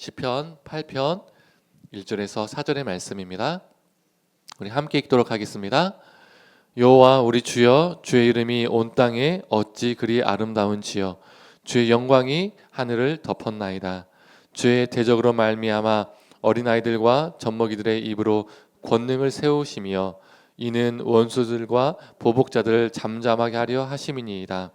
시편 8편 1절에서 4절의 말씀입니다. 우리 함께 읽도록 하겠습니다. 여호와 우리 주여, 주의 이름이 온 땅에 어찌 그리 아름다운지요. 주의 영광이 하늘을 덮었나이다. 주의 대적으로 말미암아 어린아이들과 젖먹이들의 입으로 권능을 세우시며 이는 원수들과 보복자들을 잠잠하게 하려 하심이니이다.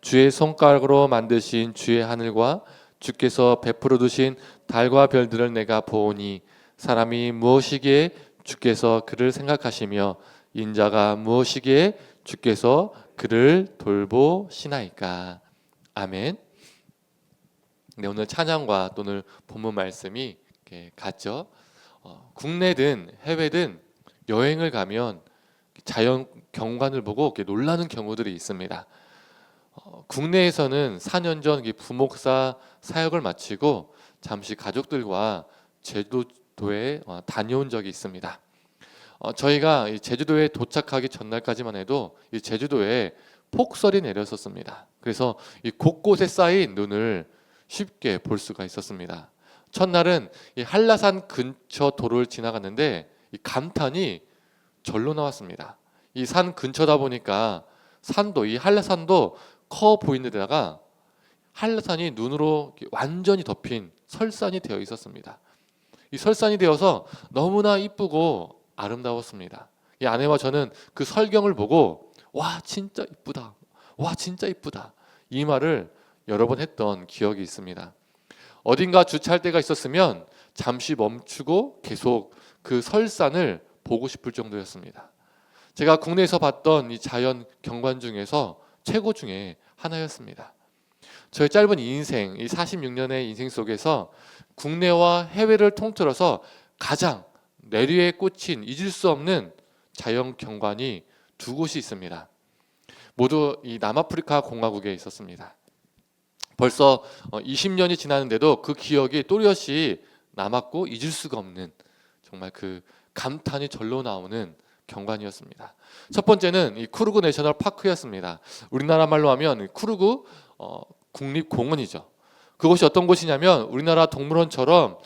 주의 손가락으로 만드신 주의 하늘과 주께서 베풀어 두신 달과 별들을 내가 보오니 사람이 무엇이기에 주께서 그를 생각하시며 인자가 무엇이기에 주께서 그를 돌보시나이까. 아멘. 네, 오늘 찬양과 오늘 본문 말씀이 같죠. 국내든 해외든 여행을 가면 자연 경관을 보고 놀라는 경우들이 있습니다. 국내에서는 4년 전 부목사 사역을 마치고 잠시 가족들과 제주도에 다녀온 적이 있습니다. 저희가 제주도에 도착하기 전날까지만 해도 이 제주도에 폭설이 내렸었습니다. 그래서 이 곳곳에 쌓인 눈을 쉽게 볼 수가 있었습니다. 첫날은 이 한라산 근처 도로를 지나갔는데 이 감탄이 절로 나왔습니다. 이 산 근처다 보니까 산도, 이 한라산도 커 보이는 데다가 한라산이 눈으로 완전히 덮인 설산이 되어 있었습니다. 이 설산이 되어서 너무나 이쁘고 아름다웠습니다. 이 아내와 저는 그 설경을 보고 와 진짜 이쁘다, 와 진짜 이쁘다 이 말을 여러 번 했던 기억이 있습니다. 어딘가 주차할 때가 있었으면 잠시 멈추고 계속 그 설산을 보고 싶을 정도였습니다. 제가 국내에서 봤던 이 자연 경관 중에서 최고 중에 하나였습니다. 저의 짧은 인생, 이 46년의 인생 속에서 국내와 해외를 통틀어서 가장 내리에 꽂힌 잊을 수 없는 자연 경관이 두 곳이 있습니다. 모두 이 남아프리카 공화국에 있었습니다. 벌써 20년이 지났는데도 그 기억이 또렷이 남았고 잊을 수가 없는 정말 그 감탄이 절로 나오는 경관이었습니다. 첫 번째는 이 쿠르그 내셔널 파크였습니다. 우리나라 말로 하면 쿠르그 국립공원이죠. 그곳이 어떤 곳이냐면 우리나라 동물원처럼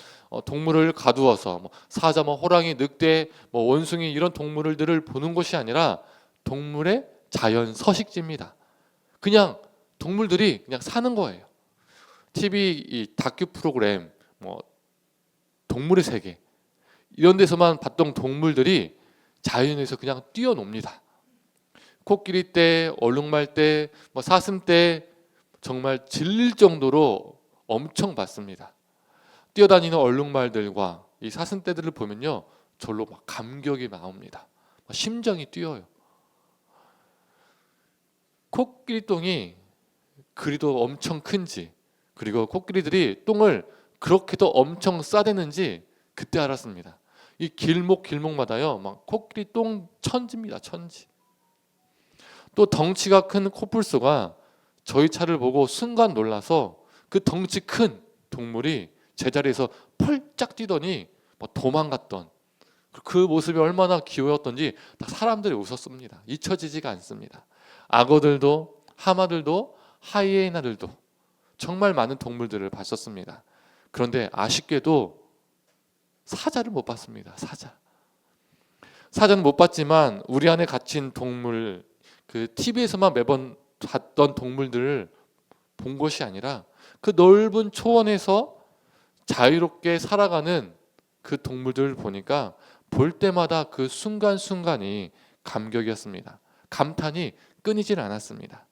동물을 가두어서 사자, 호랑이, 늑대, 원숭이 이런 동물들을 보는 곳이 아니라 동물의 자연 서식지입니다. 그냥 동물들이 그냥 사는 거예요. TV 이 다큐 프로그램 동물의 세계 이런 데서만 봤던 동물들이 자연에서 그냥 뛰어놉니다. 코끼리떼, 얼룩말떼, 사슴떼 정말 질릴 정도로 엄청 봤습니다. 뛰어다니는 얼룩말들과 이 사슴떼들을 보면요, 절로 감격이 나옵니다. 심장이 뛰어요. 코끼리똥이 그리도 엄청 큰지, 그리고 코끼리들이 똥을 그렇게도 엄청 싸대는지 그때 알았습니다. 이 길목마다요, 코끼리 똥 천지입니다, 천지. 또 덩치가 큰 코뿔소가 저희 차를 보고 순간 놀라서 그 덩치 큰 동물이 제자리에서 펄짝 뛰더니 도망갔던 그 모습이 얼마나 귀여웠던지 사람들이 웃었습니다. 잊혀지지가 않습니다. 악어들도, 하마들도, 하이에나들도 정말 많은 동물들을 봤었습니다. 그런데 아쉽게도 사자를 못 봤습니다. 사자는 못 봤지만 우리 안에 갇힌 동물, 그 TV에서만 매번 봤던 동물들을 본 것이 아니라 그 넓은 초원에서 자유롭게 살아가는 그 동물들을 보니까 볼 때마다 그 순간순간이 감격이었습니다. 감탄이 끊이질 않았습니다.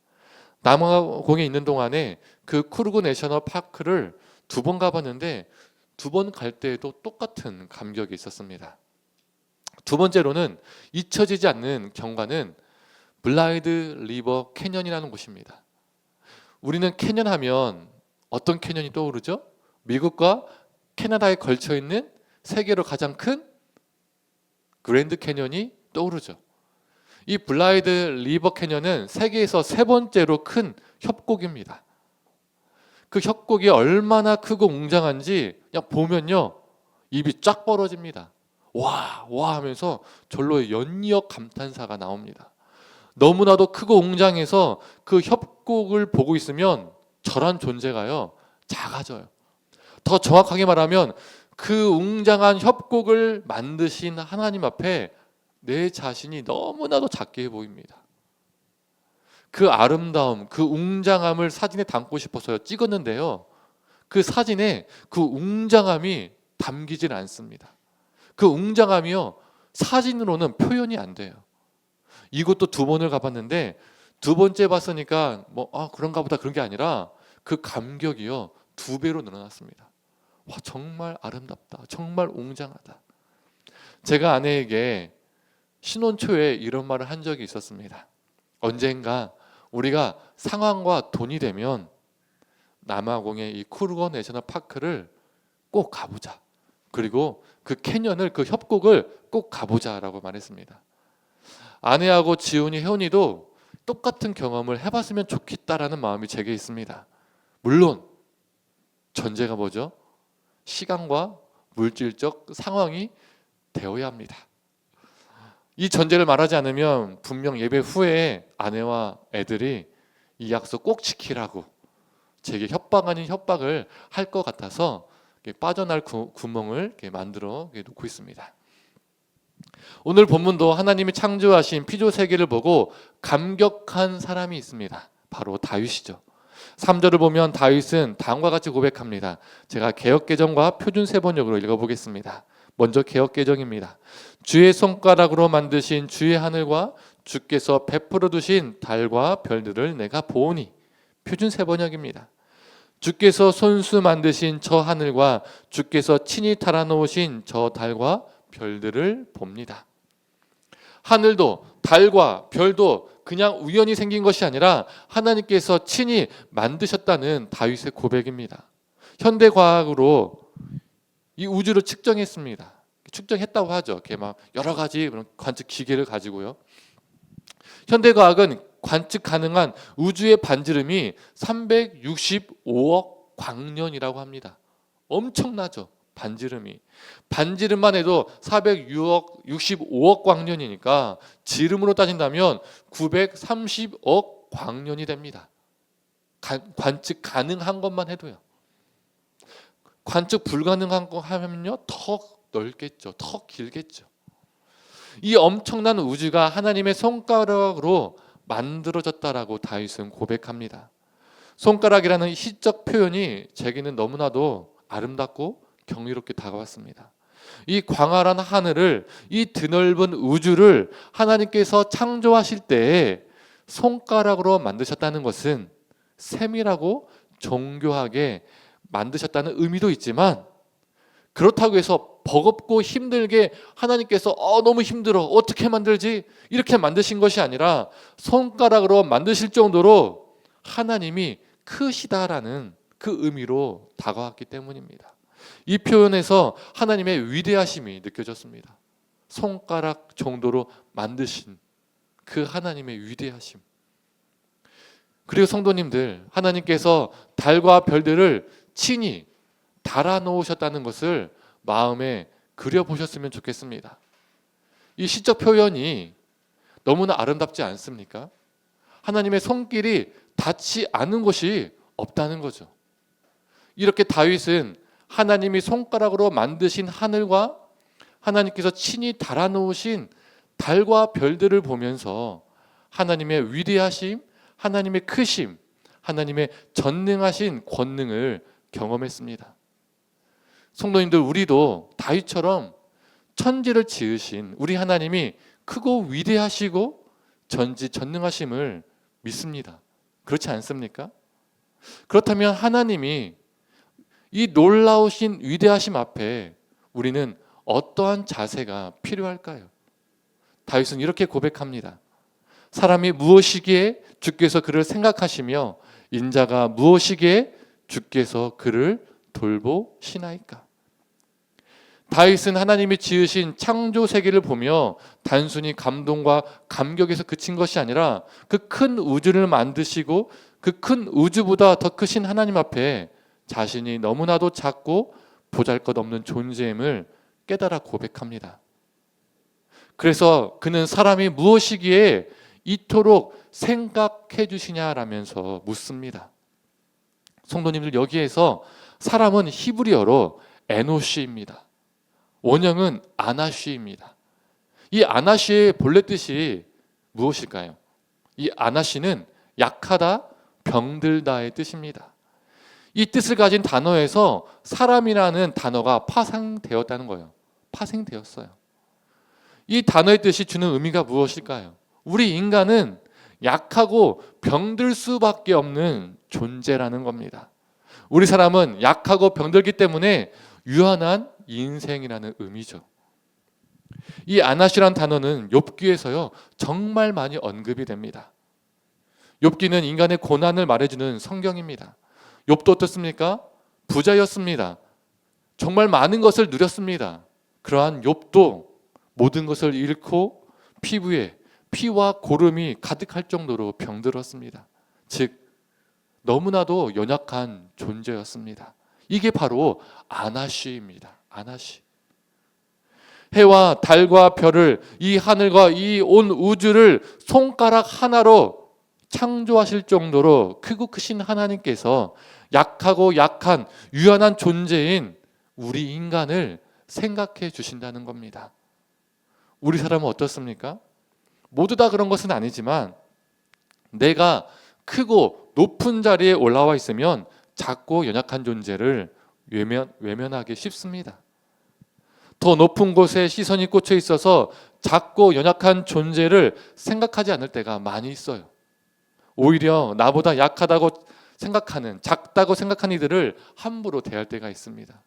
남아공에 있는 동안에 그 쿠르그 내셔널 파크를 2번 가봤는데 2번 갈 때에도 똑같은 감격이 있었습니다. 두 번째로는 잊혀지지 않는 경관은 블라이드 리버 캐년이라는 곳입니다. 우리는 캐년 하면 어떤 캐년이 떠오르죠? 미국과 캐나다에 걸쳐 있는 세계로 가장 큰 그랜드 캐년이 떠오르죠. 이 블라이드 리버 캐년은 세계에서 3번째로 큰 협곡입니다. 그 협곡이 얼마나 크고 웅장한지 그냥 보면요, 입이 쫙 벌어집니다. 와 하면서 절로 연이어 감탄사가 나옵니다. 너무나도 크고 웅장해서 그 협곡을 보고 있으면 저란 존재가요 작아져요. 더 정확하게 말하면 그 웅장한 협곡을 만드신 하나님 앞에 내 자신이 너무나도 작게 보입니다. 그 아름다움, 그 웅장함을 사진에 담고 싶어서 찍었는데요. 그 사진에 그 웅장함이 담기질 않습니다. 그 웅장함이요, 사진으로는 표현이 안 돼요. 이곳도 2번을 가봤는데 2번째 봤으니까 그런가 보다 그런 게 아니라 그 감격이요 2배로 늘어났습니다. 와, 정말 아름답다, 정말 웅장하다. 제가 아내에게 신혼 초에 이런 말을 한 적이 있었습니다. 언젠가 우리가 상황과 돈이 되면 남아공의 이 쿠르거 내셔널 파크를 꼭 가보자. 그리고 그 캐년을, 그 협곡을 꼭 가보자라고 말했습니다. 아내하고 지훈이, 혜원이도 똑같은 경험을 해봤으면 좋겠다라는 마음이 제게 있습니다. 물론 전제가 뭐죠? 시간과 물질적 상황이 되어야 합니다. 이 전제를 말하지 않으면 분명 예배 후에 아내와 애들이 이 약속 꼭 지키라고 제게 협박 아닌 협박을 할 것 같아서 빠져날 구멍을 만들어 놓고 있습니다. 오늘 본문도 하나님이 창조하신 피조 세계를 보고 감격한 사람이 있습니다. 바로 다윗이죠. 3절을 보면 다윗은 다음과 같이 고백합니다. 제가 개역개정과 표준세번역으로 읽어보겠습니다. 먼저 개역개정입니다. 주의 손가락으로 만드신 주의 하늘과 주께서 베풀어 두신 달과 별들을 내가 보오니. 표준세번역입니다. 주께서 손수 만드신 저 하늘과 주께서 친히 달아놓으신 저 달과 별들을 봅니다. 하늘도 달과 별도 그냥 우연히 생긴 것이 아니라 하나님께서 친히 만드셨다는 다윗의 고백입니다. 현대과학으로 이 우주를 측정했습니다. 측정했다고 하죠. 이렇게 막 여러 가지 관측 기계를 가지고요. 현대과학은 관측 가능한 우주의 반지름이 365억 광년이라고 합니다. 엄청나죠. 반지름만 해도 465억 광년이니까 지름으로 따진다면 930억 광년이 됩니다. 관측 가능한 것만 해도요. 관측 불가능한 거 하면요 더 넓겠죠. 더 길겠죠. 이 엄청난 우주가 하나님의 손가락으로 만들어졌다라고 다윗은 고백합니다. 손가락이라는 시적 표현이 제게는 너무나도 아름답고 경이롭게 다가왔습니다. 이 광활한 하늘을, 이 드넓은 우주를 하나님께서 창조하실 때에 손가락으로 만드셨다는 것은 세밀하고 정교하게 만드셨다는 의미도 있지만, 그렇다고 해서 버겁고 힘들게 하나님께서 너무 힘들어 어떻게 만들지 이렇게 만드신 것이 아니라 손가락으로 만드실 정도로 하나님이 크시다라는 그 의미로 다가왔기 때문입니다. 이 표현에서 하나님의 위대하심이 느껴졌습니다. 손가락 정도로 만드신 그 하나님의 위대하심. 그리고 성도님들, 하나님께서 달과 별들을 친히 달아놓으셨다는 것을 마음에 그려보셨으면 좋겠습니다. 이 시적 표현이 너무나 아름답지 않습니까? 하나님의 손길이 닿지 않은 곳이 없다는 거죠. 이렇게 다윗은 하나님이 손가락으로 만드신 하늘과 하나님께서 친히 달아놓으신 달과 별들을 보면서 하나님의 위대하심, 하나님의 크심, 하나님의 전능하신 권능을 경험했습니다. 성도님들, 우리도 다윗처럼 천지를 지으신 우리 하나님이 크고 위대하시고 전지전능하심을 믿습니다. 그렇지 않습니까? 그렇다면 하나님이 이 놀라우신 위대하심 앞에 우리는 어떠한 자세가 필요할까요? 다윗은 이렇게 고백합니다. 사람이 무엇이기에 주께서 그를 생각하시며 인자가 무엇이기에 주께서 그를 돌보시나이까. 다윗은 하나님이 지으신 창조 세계를 보며 단순히 감동과 감격에서 그친 것이 아니라 그 큰 우주를 만드시고 그 큰 우주보다 더 크신 하나님 앞에 자신이 너무나도 작고 보잘것없는 존재임을 깨달아 고백합니다. 그래서 그는 사람이 무엇이기에 이토록 생각해 주시냐라면서 묻습니다. 성도님들, 여기에서 사람은 히브리어로 에노시입니다. 원형은 아나시입니다. 이 아나시의 본래 뜻이 무엇일까요? 이 아나시는 약하다, 병들다의 뜻입니다. 이 뜻을 가진 단어에서 사람이라는 단어가 파생되었다는 거예요. 파생되었어요. 이 단어의 뜻이 주는 의미가 무엇일까요? 우리 인간은 약하고 병들 수밖에 없는 존재라는 겁니다. 우리 사람은 약하고 병들기 때문에 유한한 인생이라는 의미죠. 이 아나시란 단어는 욥기에서요 정말 많이 언급이 됩니다. 욥기는 인간의 고난을 말해주는 성경입니다. 욥도 어떻습니까? 부자였습니다. 정말 많은 것을 누렸습니다. 그러한 욥도 모든 것을 잃고 피부에 피와 고름이 가득할 정도로 병들었습니다. 즉 너무나도 연약한 존재였습니다. 이게 바로 아나시입니다. 아나시. 해와 달과 별을, 이 하늘과 이 온 우주를 손가락 하나로 창조하실 정도로 크고 크신 하나님께서 약하고 약한 유한한 존재인 우리 인간을 생각해 주신다는 겁니다. 우리 사람은 어떻습니까? 모두 다 그런 것은 아니지만 내가 크고 높은 자리에 올라와 있으면 작고 연약한 존재를 외면하기 쉽습니다. 더 높은 곳에 시선이 꽂혀 있어서 작고 연약한 존재를 생각하지 않을 때가 많이 있어요. 오히려 나보다 약하다고 생각하는, 작다고 생각하는 이들을 함부로 대할 때가 있습니다.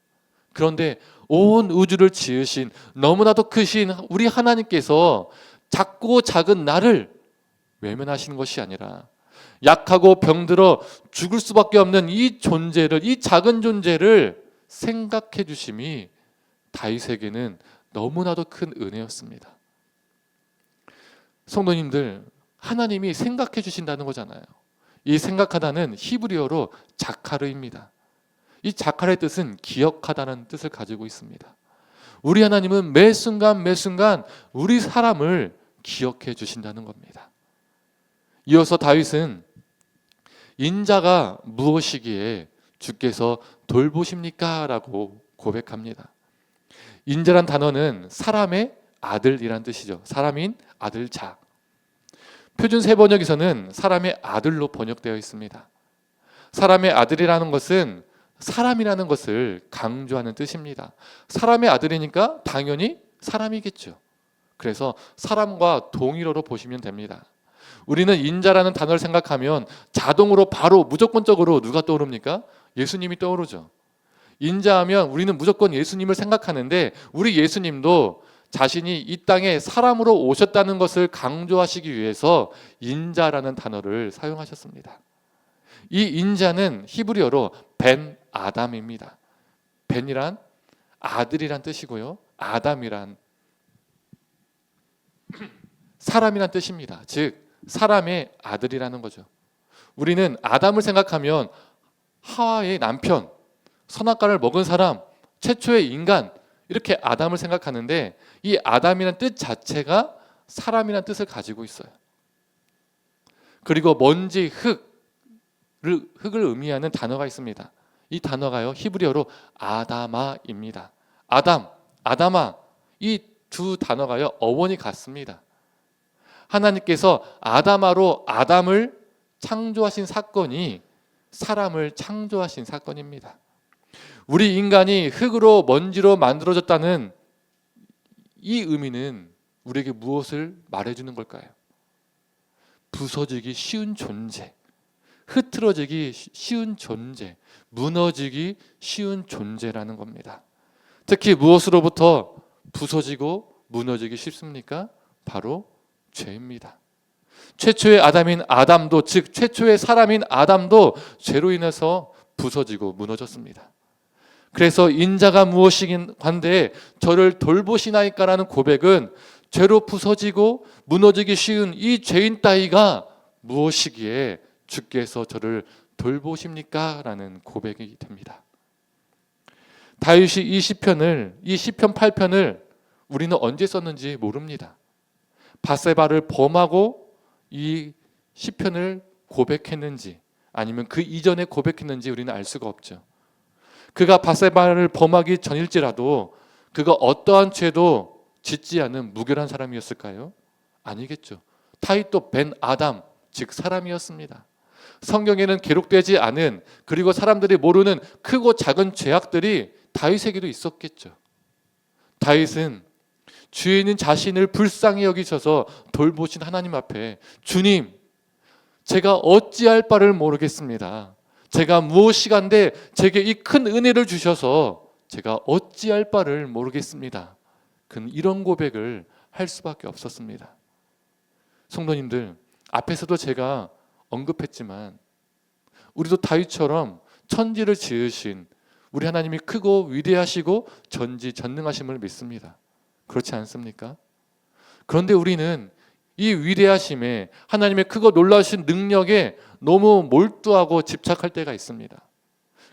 그런데 온 우주를 지으신 너무나도 크신 우리 하나님께서 작고 작은 나를 외면하시는 것이 아니라 약하고 병들어 죽을 수밖에 없는 이 존재를, 이 작은 존재를 생각해 주심이 다윗에게는 너무나도 큰 은혜였습니다. 성도님들, 하나님이 생각해 주신다는 거잖아요. 이 생각하다는 히브리어로 자카르입니다. 이 자카르의 뜻은 기억하다는 뜻을 가지고 있습니다. 우리 하나님은 매 순간 우리 사람을 기억해 주신다는 겁니다. 이어서 다윗은 인자가 무엇이기에 주께서 돌보십니까? 라고 고백합니다. 인자란 단어는 사람의 아들이란 뜻이죠. 사람인 아들자. 표준 세번역에서는 사람의 아들로 번역되어 있습니다. 사람의 아들이라는 것은 사람이라는 것을 강조하는 뜻입니다. 사람의 아들이니까 당연히 사람이겠죠. 그래서 사람과 동일어로 보시면 됩니다. 우리는 인자라는 단어를 생각하면 자동으로 바로 무조건적으로 누가 떠오릅니까? 예수님이 떠오르죠. 인자하면 우리는 무조건 예수님을 생각하는데 우리 예수님도 자신이 이 땅에 사람으로 오셨다는 것을 강조하시기 위해서 인자라는 단어를 사용하셨습니다. 이 인자는 히브리어로 벤 아담입니다. 벤이란 아들이란 뜻이고요. 아담이란 사람이란 뜻입니다. 즉 사람의 아들이라는 거죠. 우리는 아담을 생각하면 하와의 남편, 선악과를 먹은 사람, 최초의 인간, 이렇게 아담을 생각하는데 이 아담이라는 뜻 자체가 사람이라는 뜻을 가지고 있어요. 그리고 먼지, 흙을 의미하는 단어가 있습니다. 이 단어가요 히브리어로 아다마입니다. 아담, 아다마, 이 두 단어가요 어원이 같습니다. 하나님께서 아다마로 아담을 창조하신 사건이 사람을 창조하신 사건입니다. 우리 인간이 흙으로 먼지로 만들어졌다는 이 의미는 우리에게 무엇을 말해주는 걸까요? 부서지기 쉬운 존재, 흐트러지기 쉬운 존재, 무너지기 쉬운 존재라는 겁니다. 특히 무엇으로부터 부서지고 무너지기 쉽습니까? 바로 죄입니다. 최초의 아담인 아담도, 즉 최초의 사람인 아담도 죄로 인해서 부서지고 무너졌습니다. 그래서 인자가 무엇이긴 한데 저를 돌보시나이까라는 고백은 죄로 부서지고 무너지기 쉬운 이 죄인 따위가 무엇이기에 주께서 저를 돌보십니까? 라는 고백이 됩니다. 다윗이 이 시편 8편을 우리는 언제 썼는지 모릅니다. 밧세바를 범하고 이 시편을 고백했는지 아니면 그 이전에 고백했는지 우리는 알 수가 없죠. 그가 밧세바를 범하기 전일지라도 그가 어떠한 죄도 짓지 않은 무결한 사람이었을까요? 아니겠죠. 타이토 벤 아담, 즉 사람이었습니다. 성경에는 기록되지 않은, 그리고 사람들이 모르는 크고 작은 죄악들이 다윗에게도 있었겠죠. 다윗은 주에 있는 자신을 불쌍히 여기셔서 돌보신 하나님 앞에, 주님, 제가 어찌할 바를 모르겠습니다. 제가 무엇이간데 제게 이 큰 은혜를 주셔서 제가 어찌할 바를 모르겠습니다. 그는 이런 고백을 할 수밖에 없었습니다. 성도님들, 앞에서도 제가 언급했지만 우리도 다윗처럼 천지를 지으신 우리 하나님이 크고 위대하시고 전지전능하심을 믿습니다. 그렇지 않습니까? 그런데 우리는 이 위대하심에, 하나님의 크고 놀라우신 능력에 너무 몰두하고 집착할 때가 있습니다.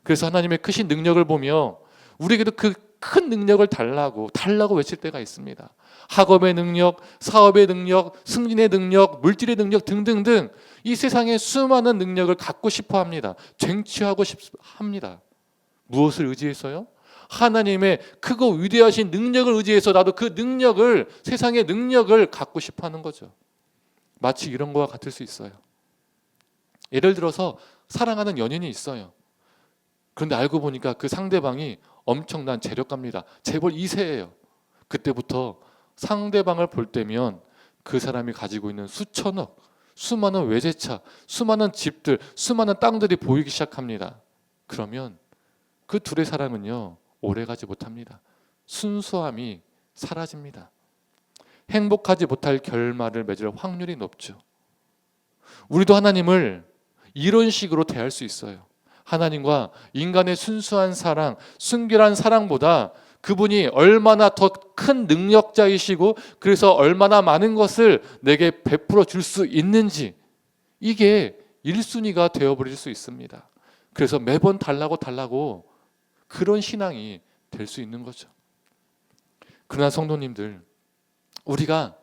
그래서 하나님의 크신 능력을 보며 우리에게도 그 큰 능력을 달라고 외칠 때가 있습니다. 학업의 능력, 사업의 능력, 승진의 능력, 물질의 능력 등등등 이 세상에 수많은 능력을 갖고 싶어 합니다. 쟁취하고 합니다. 무엇을 의지해서요? 하나님의 크고 위대하신 능력을 의지해서 나도 그 능력을, 세상의 능력을 갖고 싶어 하는 거죠. 마치 이런 거와 같을 수 있어요. 예를 들어서 사랑하는 연인이 있어요. 그런데 알고 보니까 그 상대방이 엄청난 재력가입니다. 재벌 2세예요. 그때부터 상대방을 볼 때면 그 사람이 가지고 있는 수천억, 수많은 외제차, 수많은 집들, 수많은 땅들이 보이기 시작합니다. 그러면 그 둘의 사랑은요, 오래가지 못합니다. 순수함이 사라집니다. 행복하지 못할 결말을 맺을 확률이 높죠. 우리도 하나님을 이런 식으로 대할 수 있어요. 하나님과 인간의 순수한 사랑, 순결한 사랑보다 그분이 얼마나 더 큰 능력자이시고 그래서 얼마나 많은 것을 내게 베풀어 줄 수 있는지, 이게 1순위가 되어버릴 수 있습니다. 그래서 매번 달라고 그런 신앙이 될 수 있는 거죠. 그러나 성도님들, 우리가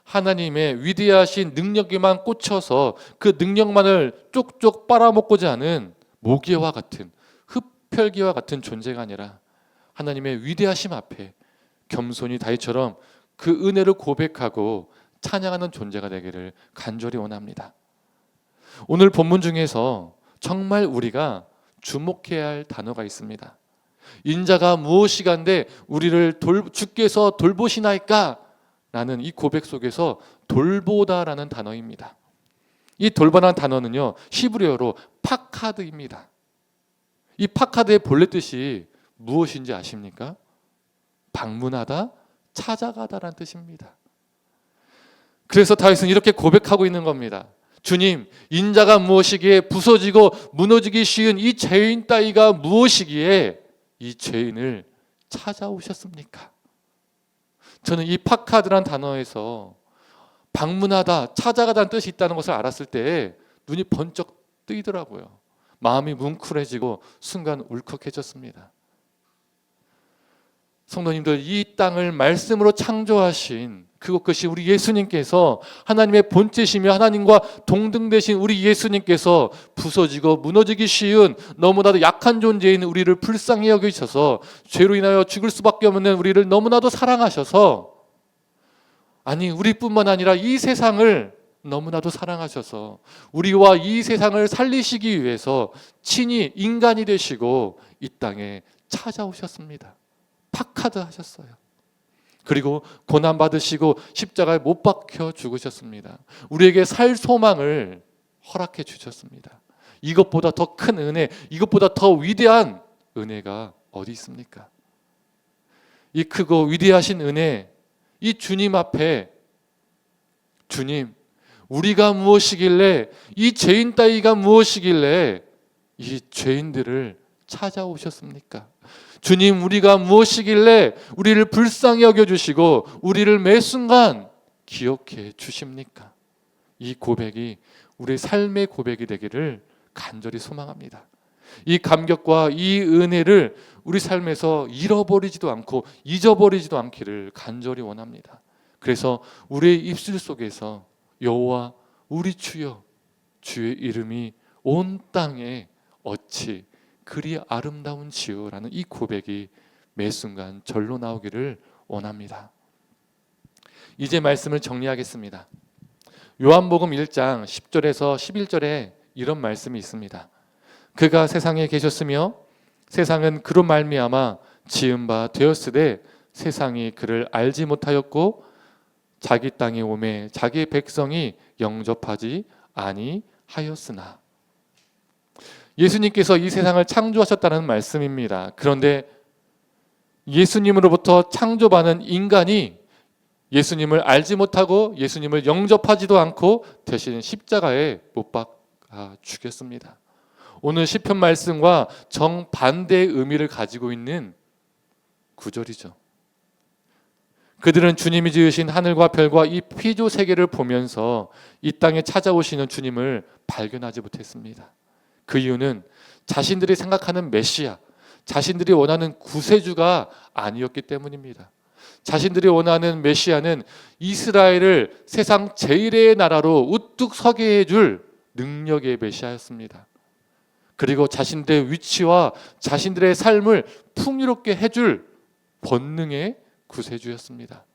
하나님의 위대하신 능력에만 꽂혀서 그 능력만을 쪽쪽 빨아먹고자 하는 모기와 같은, 흡혈귀와 같은 존재가 아니라 하나님의 위대하심 앞에 겸손히 다윗처럼 그 은혜를 고백하고 찬양하는 존재가 되기를 간절히 원합니다. 오늘 본문 중에서 정말 우리가 주목해야 할 단어가 있습니다. 인자가 무엇이간데 우리를 주께서 돌보시나이까? 라는 이 고백 속에서 돌보다라는 단어입니다. 이 돌보다라는 단어는요, 히브리어로 파카드입니다. 이 파카드의 본래 뜻이 무엇인지 아십니까? 방문하다, 찾아가다라는 뜻입니다. 그래서 다윗은 이렇게 고백하고 있는 겁니다. 주님, 인자가 무엇이기에 부서지고 무너지기 쉬운 이 죄인 따위가 무엇이기에 이 죄인을 찾아오셨습니까? 저는 이 파카드란 단어에서 방문하다, 찾아가다는 뜻이 있다는 것을 알았을 때 눈이 번쩍 뜨이더라고요. 마음이 뭉클해지고 순간 울컥해졌습니다. 성도님들, 이 땅을 말씀으로 창조하신 그것이 우리 예수님께서, 하나님의 본체시며 하나님과 동등되신 우리 예수님께서 부서지고 무너지기 쉬운 너무나도 약한 존재인 우리를 불쌍히 여기셔서 죄로 인하여 죽을 수밖에 없는 우리를 너무나도 사랑하셔서, 아니 우리뿐만 아니라 이 세상을 너무나도 사랑하셔서 우리와 이 세상을 살리시기 위해서 친히 인간이 되시고 이 땅에 찾아오셨습니다. 파카드 하셨어요. 그리고 고난받으시고 십자가에 못 박혀 죽으셨습니다. 우리에게 살 소망을 허락해 주셨습니다. 이것보다 더 큰 은혜, 이것보다 더 위대한 은혜가 어디 있습니까? 이 크고 위대하신 은혜, 이 주님 앞에, 주님, 우리가 무엇이길래, 이 죄인 따위가 무엇이길래 이 죄인들을 찾아오셨습니까? 주님, 우리가 무엇이길래 우리를 불쌍히 여겨주시고 우리를 매 순간 기억해 주십니까? 이 고백이 우리의 삶의 고백이 되기를 간절히 소망합니다. 이 감격과 이 은혜를 우리 삶에서 잃어버리지도 않고 잊어버리지도 않기를 간절히 원합니다. 그래서 우리의 입술 속에서 여호와 우리 주여, 주의 이름이 온 땅에 어찌 그리 아름다운지요라는 이 고백이 매 순간 절로 나오기를 원합니다. 이제 말씀을 정리하겠습니다. 요한복음 1장 10절에서 11절에 이런 말씀이 있습니다. 그가 세상에 계셨으며 세상은 그로 말미암아 지은 바 되었으되 세상이 그를 알지 못하였고 자기 땅에 오매 자기 백성이 영접하지 아니하였으나. 예수님께서 이 세상을 창조하셨다는 말씀입니다. 그런데 예수님으로부터 창조받은 인간이 예수님을 알지 못하고 예수님을 영접하지도 않고 대신 십자가에 못 박아 죽였습니다. 오늘 시편 말씀과 정반대의 의미를 가지고 있는 구절이죠. 그들은 주님이 지으신 하늘과 별과 이 피조 세계를 보면서 이 땅에 찾아오시는 주님을 발견하지 못했습니다. 그 이유는 자신들이 생각하는 메시아, 자신들이 원하는 구세주가 아니었기 때문입니다. 자신들이 원하는 메시아는 이스라엘을 세상 제일의 나라로 우뚝 서게 해줄 능력의 메시아였습니다. 그리고 자신들의 위치와 자신들의 삶을 풍요롭게 해줄 권능의 구세주였습니다.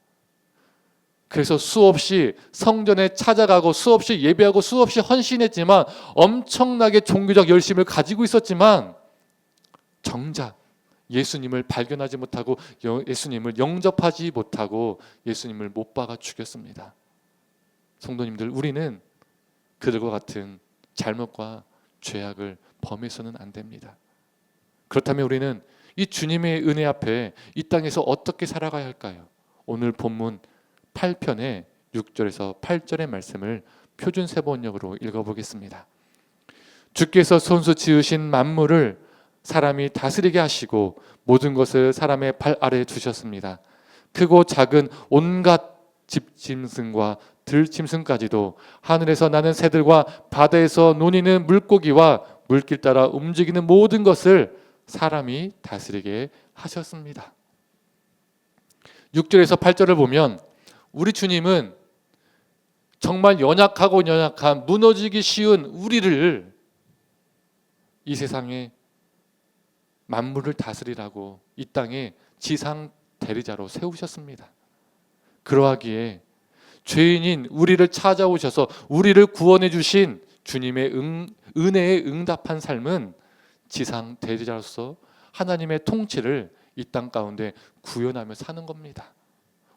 그래서 수없이 성전에 찾아가고 수없이 예배하고 수없이 헌신했지만 엄청나게 종교적 열심을 가지고 있었지만 정작 예수님을 발견하지 못하고 예수님을 영접하지 못하고 예수님을 못 박아 죽였습니다. 성도님들, 우리는 그들과 같은 잘못과 죄악을 범해서는 안 됩니다. 그렇다면 우리는 이 주님의 은혜 앞에 이 땅에서 어떻게 살아가야 할까요? 오늘 본문 8편의 6절에서 8절의 말씀을 표준 세번역으로 읽어보겠습니다. 주께서 손수 지으신 만물을 사람이 다스리게 하시고 모든 것을 사람의 발 아래에 두셨습니다. 크고 작은 온갖 집짐승과 들짐승까지도 하늘에서 나는 새들과 바다에서 노니는 물고기와 물길 따라 움직이는 모든 것을 사람이 다스리게 하셨습니다. 6절에서 8절을 보면 우리 주님은 정말 연약하고 연약한 무너지기 쉬운 우리를 이 세상에 만물을 다스리라고 이 땅에 지상 대리자로 세우셨습니다. 그러하기에 죄인인 우리를 찾아오셔서 우리를 구원해 주신 주님의 은혜에 응답한 삶은 지상 대리자로서 하나님의 통치를 이 땅 가운데 구현하며 사는 겁니다.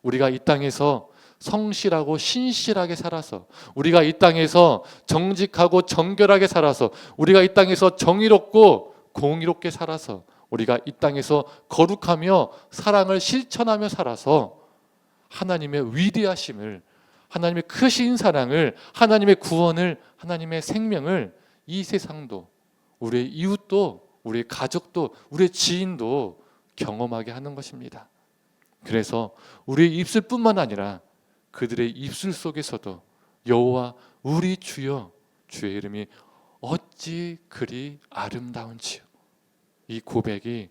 우리가 이 땅에서 성실하고 신실하게 살아서, 우리가 이 땅에서 정직하고 정결하게 살아서, 우리가 이 땅에서 정의롭고 공의롭게 살아서, 우리가 이 땅에서 거룩하며 사랑을 실천하며 살아서 하나님의 위대하심을, 하나님의 크신 사랑을, 하나님의 구원을, 하나님의 생명을 이 세상도, 우리의 이웃도, 우리의 가족도, 우리의 지인도 경험하게 하는 것입니다. 그래서 우리의 입술뿐만 아니라 그들의 입술 속에서도 여호와 우리 주여, 주의 이름이 어찌 그리 아름다운지요, 이 고백이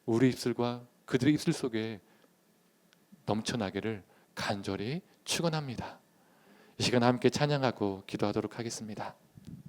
우리 입술과 그들의 입술 속에 넘쳐나기를 간절히 축원합니다. 이 시간 함께 찬양하고 기도하도록 하겠습니다.